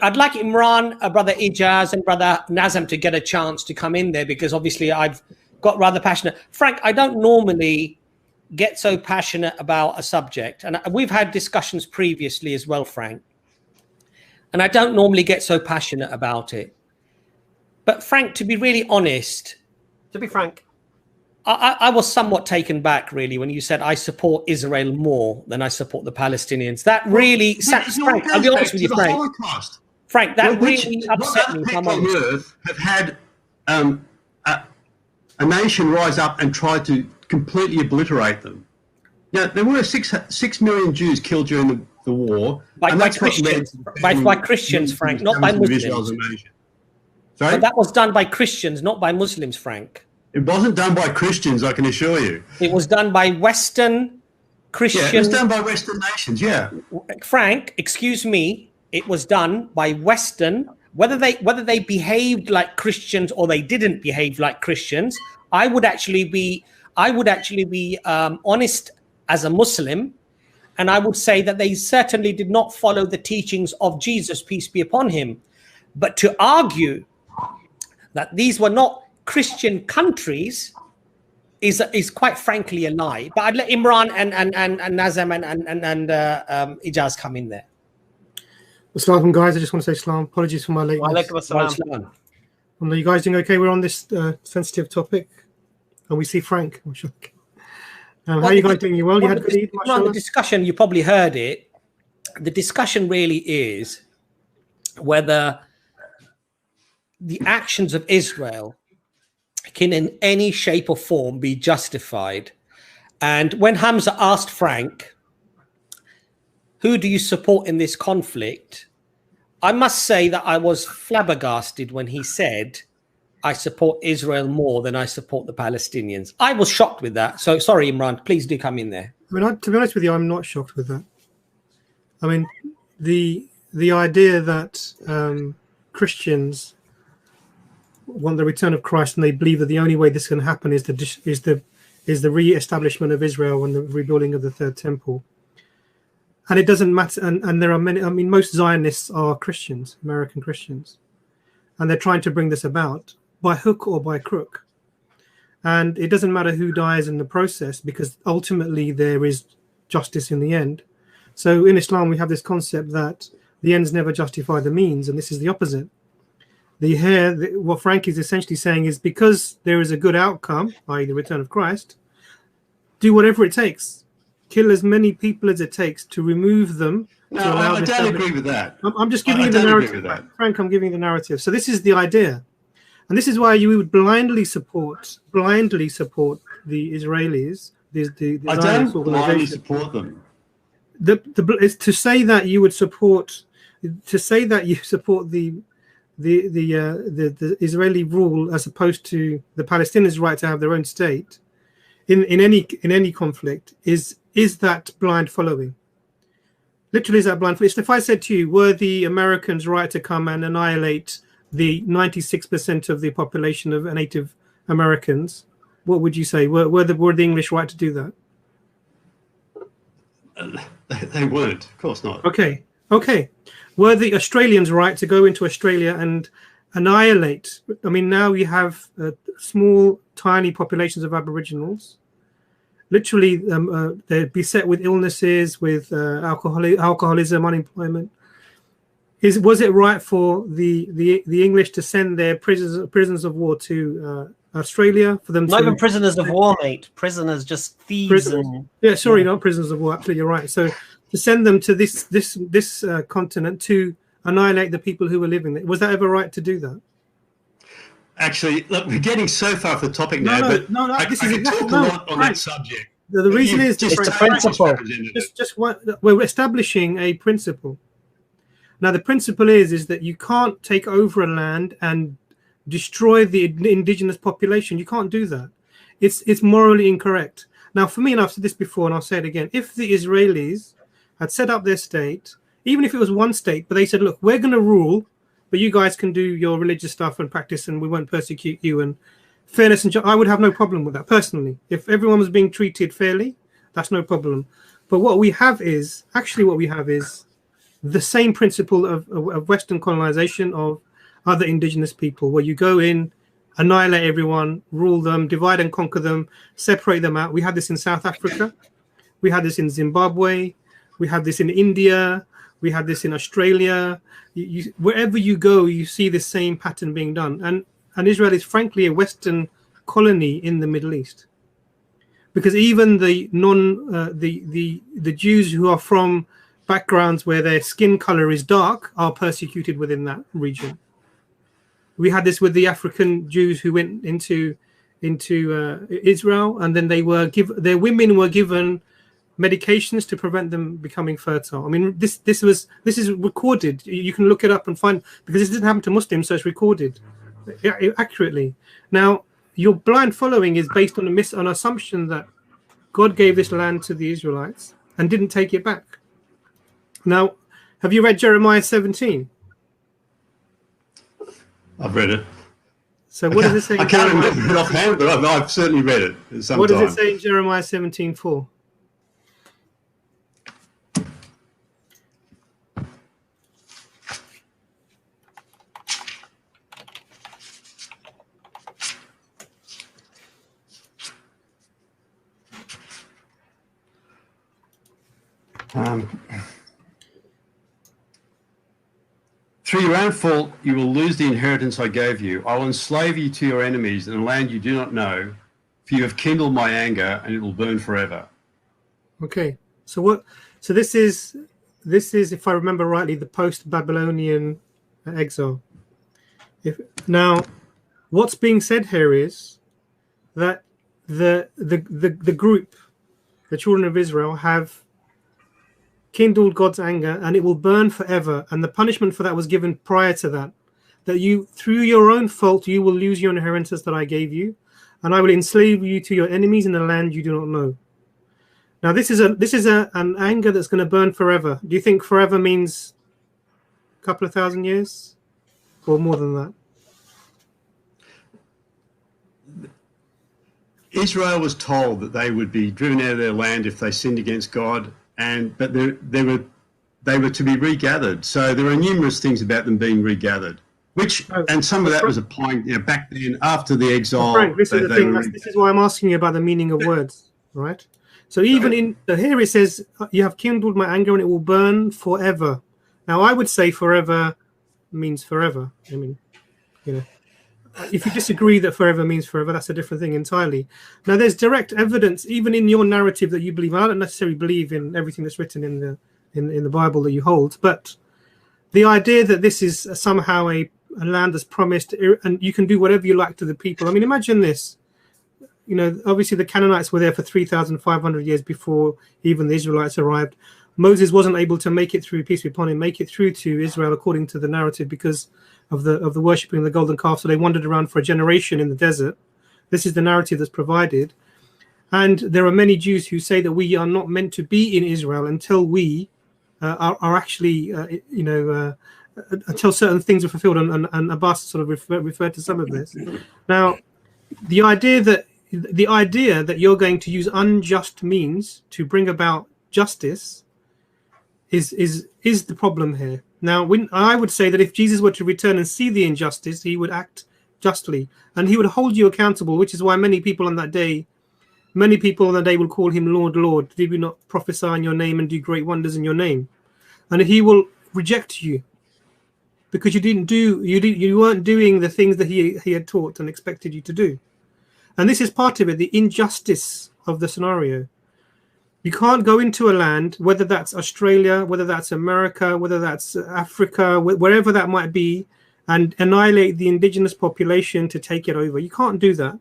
I'd like Imran, Brother Ijaz, and Brother Nazam to get a chance to come in there, because obviously I've got rather passionate. Frank, I don't normally get so passionate about a subject, and we've had discussions previously as well, Frank, and I don't normally get so passionate about it. But Frank, to be really honest, I was somewhat taken back, really, when you said I support Israel more than I support the Palestinians. That really, Frank, I'll be honest with you, Frank. Frank, that really upset me. People on earth have had a nation rise up and try to completely obliterate them. Now, there were 6 million Jews killed during the war. By Christians, by Christians, Frank, not by Muslims. Sorry? But that was done by Christians, not by Muslims, Frank. It wasn't done by Christians, I can assure you. It was done by Western Christians. Yeah, it was done by Western nations, yeah. Frank, excuse me, it was done by Western, whether they behaved like Christians or they didn't behave like Christians. I would actually be honest as a Muslim, and I would say that they certainly did not follow the teachings of Jesus, peace be upon him. But to argue that these were not Christian countries is quite frankly a lie. But I'd let Imran and Nazam and Ijaz come in there. Assalamu guys, I just want to say salam. Apologies for my lateness. Are you guys doing okay? We're on this sensitive topic, and we see Frank. I'm sure. How are you guys doing? You well? You had a good Eid? The discussion, you probably heard it. The discussion really is whether the actions of Israel can in any shape or form be justified. And when Hamza asked Frank, who do you support in this conflict? I must say that I was flabbergasted when he said, I support Israel more than I support the Palestinians. I was shocked with that. So sorry, Imran, please do come in there. I mean, to be honest with you, I'm not shocked with that. I mean, the idea that Christians want the return of Christ, and they believe that the only way this can happen is the re-establishment of Israel and the rebuilding of the third temple. And it doesn't matter. And there are many. I mean, most Zionists are Christians, American Christians, and they're trying to bring this about by hook or by crook. And it doesn't matter who dies in the process, because ultimately there is justice in the end. So in Islam, we have this concept that the ends never justify the means, and this is the opposite. What Frank is essentially saying is, because there is a good outcome, i.e. the return of Christ, do whatever it takes. Kill as many people as it takes to remove them. No, I don't agree with that. I'm just giving you the narrative. Frank, I'm giving you the narrative. So this is the idea. And this is why you would blindly support the Israelis. I don't blindly support them. It's to say that you would support, the Israeli rule as opposed to the Palestinians' right to have their own state in any conflict is that blind following. Literally, is that blind following? If I said to you, were the Americans right to come and annihilate the 96% of the population of Native Americans, what would you say? Were the English right to do that? They weren't, of course not. Okay. Were the Australians right to go into Australia and annihilate? I mean, now you have small, tiny populations of Aboriginals. Literally, they're beset with illnesses, with alcoholism, unemployment. Was it right for the English to send their prisoners of war to Australia for them? Not even prisoners of war, mate. Prisoners, just thieves. Not prisoners of war. Absolutely, you're right. So to send them to this continent to annihilate the people who were living there, was that ever right to do that? Actually, look, we're getting so far off the topic now, but I can talk a lot on that subject. The reason is it's a principle. We're establishing a principle. Now, the principle is that you can't take over a land and destroy the indigenous population. You can't do that. It's morally incorrect. Now, for me, and I've said this before, and I'll say it again, if the Israelis had set up their state, even if it was one state, but they said, look, we're going to rule, but you guys can do your religious stuff and practice, and we won't persecute you, and fairness and I would have no problem with that personally. If everyone was being treated fairly, that's no problem. But what we have is the same principle of Western colonization of other indigenous people, where you go in, annihilate everyone, rule them, divide and conquer them, separate them out. We had this in South Africa. We had this in Zimbabwe. We had this in India. We had this in Australia. Wherever you go, you see the same pattern being done. And Israel is frankly a Western colony in the Middle East, because even the Jews who are from backgrounds where their skin color is dark are persecuted within that region. We had this with the African Jews who went into Israel, and then their women were given medications to prevent them becoming fertile. I mean, this is recorded. You can look it up and find, because this didn't happen to Muslims, so it's recorded accurately. Now, your blind following is based on an assumption that God gave this land to the Israelites and didn't take it back. Now, have you read Jeremiah 17? I've read it. So what does it say? I can't remember it offhand, but I've certainly read it. What does it say in Jeremiah 17:4? Through your own fault, you will lose the inheritance I gave you. I will enslave you to your enemies in a land you do not know, for you have kindled my anger, and it will burn forever. Okay, so this is, if I remember rightly, the post-Babylonian exile. Now, what's being said here is that the group, the children of Israel, have kindled God's anger, and it will burn forever. And the punishment for that was given prior to that you, through your own fault, you will lose your inheritance that I gave you, and I will enslave you to your enemies in a land you do not know. Now, this is an anger that's going to burn forever. Do you think forever means a couple of thousand years, or more than that? Israel was told that they would be driven out of their land if they sinned against God, but they were to be regathered. So there are numerous things about them being regathered, and some of that was applying back then after the exile. Frank, this is the thing. This is why I'm asking you about the meaning of words, right? So even here it says, you have kindled my anger and it will burn forever. Now I would say forever means forever. I mean, if you disagree that forever means forever, that's a different thing entirely. Now there's direct evidence, even in your narrative that you believe. I don't necessarily believe in everything that's written in the Bible that you hold, but the idea that this is somehow a land that's promised and you can do whatever you like to the people. I mean, imagine this. Obviously the Canaanites were there for 3,500 years before even the Israelites arrived. Moses wasn't able to make it through, peace be upon him, make it through to Israel according to the narrative because of the worshipping of the golden calf. So they wandered around for a generation in the desert. This is the narrative that's provided. And there are many Jews who say that we are not meant to be in Israel until we are actually, until certain things are fulfilled. And Abbas sort of referred to some of this. Now, the idea that you're going to use unjust means to bring about justice is the problem here. Now, I would say that if Jesus were to return and see the injustice, he would act justly, and he would hold you accountable, which is why many people on that day will call him Lord, Lord. Did we not prophesy in your name and do great wonders in your name? And he will reject you because you weren't doing the things that he had taught and expected you to do. And this is part of it, the injustice of the scenario. You can't go into a land, whether that's Australia, whether that's America, whether that's Africa, wherever that might be, and annihilate the indigenous population to take it over. You can't do that.